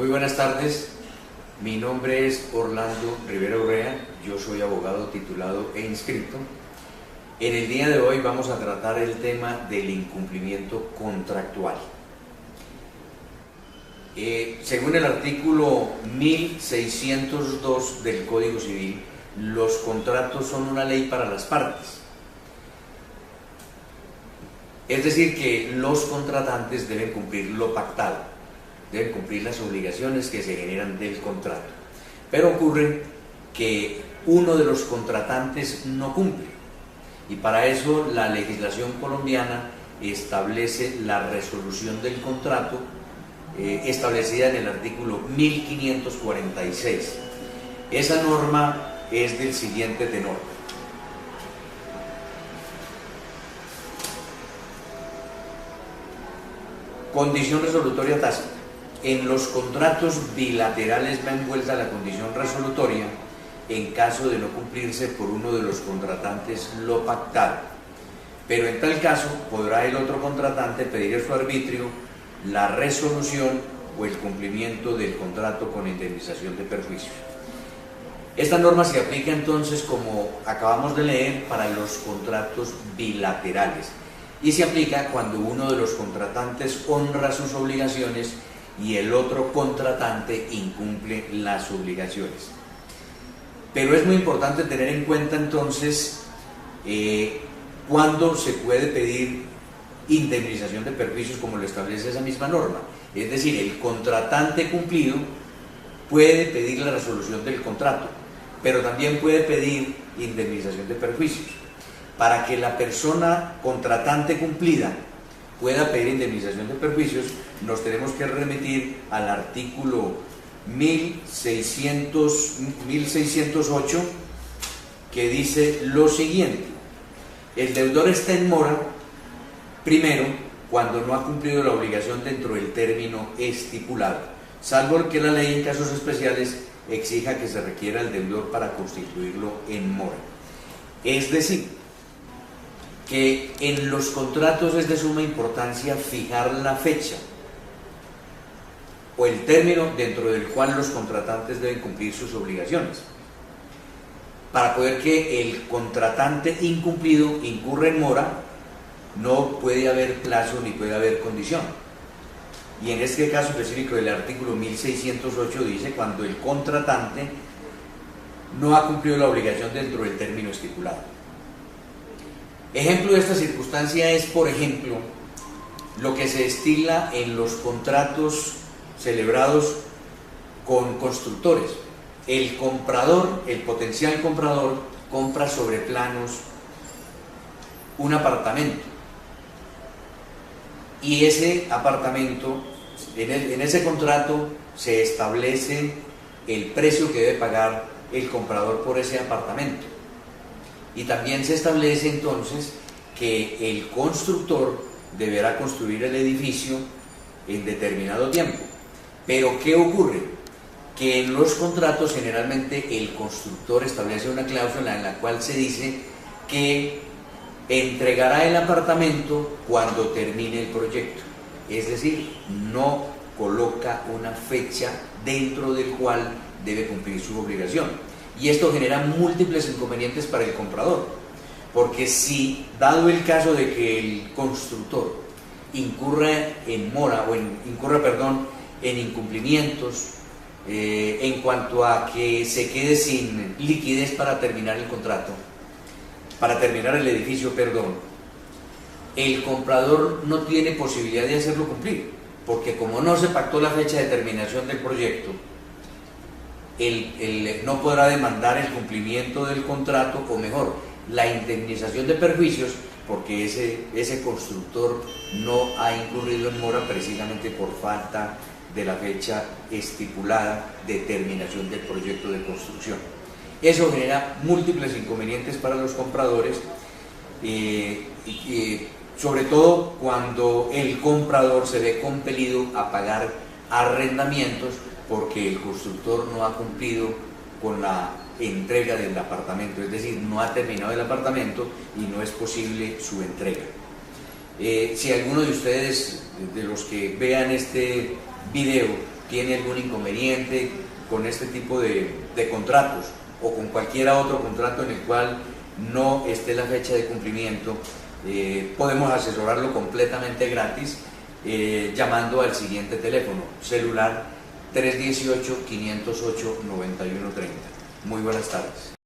Muy buenas tardes, mi nombre es Orlando Rivera Urrea, yo soy abogado titulado e inscrito. En el día de hoy vamos a tratar el tema del incumplimiento contractual. Según el artículo 1602 del Código Civil, los contratos son una ley para las partes. Es decir, que los contratantes deben cumplir lo pactado, deben cumplir las obligaciones que se generan del contrato. Pero ocurre que uno de los contratantes no cumple, y para eso la legislación colombiana establece la resolución del contrato, establecida en el artículo 1546. Esa norma es del siguiente tenor: condición resolutoria tácita. En los contratos bilaterales va envuelta la condición resolutoria en caso de no cumplirse por uno de los contratantes lo pactado, pero en tal caso podrá el otro contratante pedir a su arbitrio la resolución o el cumplimiento del contrato con indemnización de perjuicios. Esta norma se aplica entonces, como acabamos de leer, para los contratos bilaterales, y se aplica cuando uno de los contratantes honra sus obligaciones y el otro contratante incumple las obligaciones. Pero es muy importante tener en cuenta entonces cuándo se puede pedir indemnización de perjuicios, como lo establece esa misma norma. Es decir, el contratante cumplido puede pedir la resolución del contrato, pero también puede pedir indemnización de perjuicios. Para que la persona contratante cumplida pueda pedir indemnización de perjuicios, nos tenemos que remitir al artículo 1608, que dice lo siguiente: el deudor está en mora, primero, cuando no ha cumplido la obligación dentro del término estipulado, salvo que la ley en casos especiales exija que se requiera el deudor para constituirlo en mora. Es decir, que en los contratos es de suma importancia fijar la fecha o el término dentro del cual los contratantes deben cumplir sus obligaciones, para poder que el contratante incumplido incurra en mora. No puede haber plazo ni puede haber condición, y en este caso específico del artículo 1608 dice cuando el contratante no ha cumplido la obligación dentro del término estipulado. Ejemplo de esta circunstancia es, por ejemplo, lo que se estila en los contratos celebrados con constructores. El comprador, el potencial comprador, compra sobre planos un apartamento, y ese apartamento, en ese contrato se establece el precio que debe pagar el comprador por ese apartamento, y también se establece entonces que el constructor deberá construir el edificio en determinado tiempo. Pero ¿qué ocurre? Que en los contratos generalmente el constructor establece una cláusula en la cual se dice que entregará el apartamento cuando termine el proyecto, es decir, no coloca una fecha dentro del cual debe cumplir su obligación. Y esto genera múltiples inconvenientes para el comprador, porque si, dado el caso de que el constructor incurra en mora o en incumplimientos en cuanto a que se quede sin liquidez para terminar el contrato, para terminar el edificio, el comprador no tiene posibilidad de hacerlo cumplir, porque como no se pactó la fecha de terminación del proyecto, no podrá demandar el cumplimiento del contrato, o mejor, la indemnización de perjuicios, porque ese constructor no ha incurrido en mora precisamente por falta de la fecha estipulada de terminación del proyecto de construcción. Eso genera múltiples inconvenientes para los compradores, sobre todo cuando el comprador se ve compelido a pagar arrendamientos porque el constructor no ha cumplido con la entrega del apartamento, es decir, no ha terminado el apartamento y no es posible su entrega. Si alguno de ustedes, de los que vean este video, tiene algún inconveniente con este tipo de contratos o con cualquier otro contrato en el cual no esté la fecha de cumplimiento, podemos asesorarlo completamente gratis llamando al siguiente teléfono celular 318-508-9130. Muy buenas tardes.